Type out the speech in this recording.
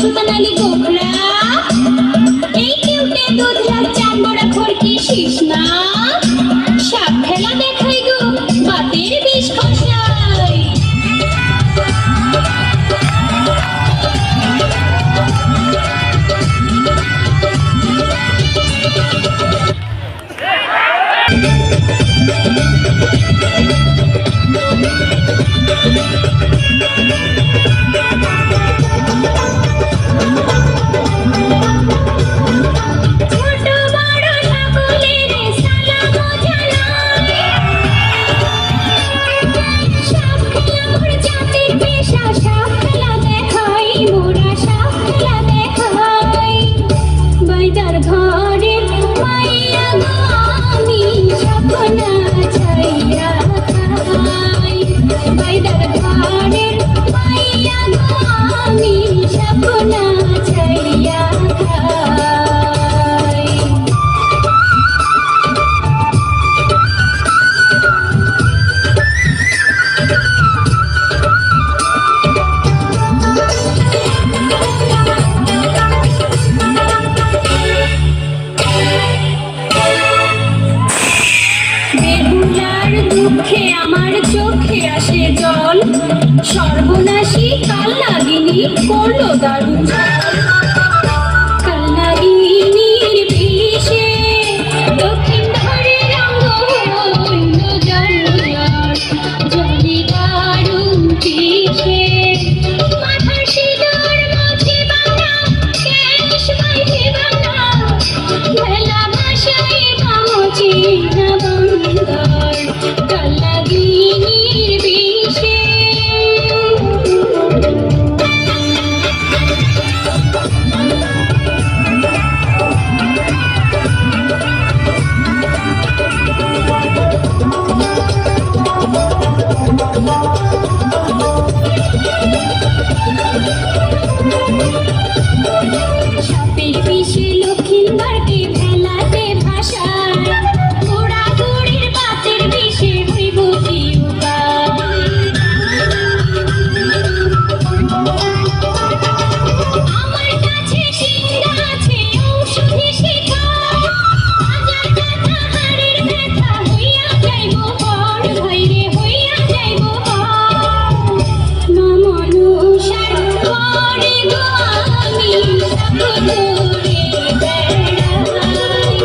সুলতান আলী গোখরা এই কেউটে দুধরা চামড়া খড়কি শিশনা সাপ খেলা দেখাই গো বাতের বিষ খসাই দুঃখে আমার চোখে আসে জল সর্বনাশী কাল নাগিনী করলো দারুণ কাল নাগিনীর বিষে দক্ষিণ ধারে রঙ্গ হইল জল জলে দারুণ বিষে মাথার সিঁদুর মুছে বাঁধা কেশ বাইধে বাঁধা ভেলা ভাষায় ভামচি না বন্দর কাল নাগিনীর বিষে সাপের বিষে লক্ষ্মীবারকে ভেলাতে ভাষায় ঘোড়া ঘোড়ের বাতের বিষে হইব কি আমার কাছে সিংহা আছে ঔষধি শিখা হাজার ব্যথা হাড়ের ব্যথা হইয়া যাইব হর ভাইরে হইয়া যাইব হর মা মনুষার পরে গো আমি সব দূরে বেড়াই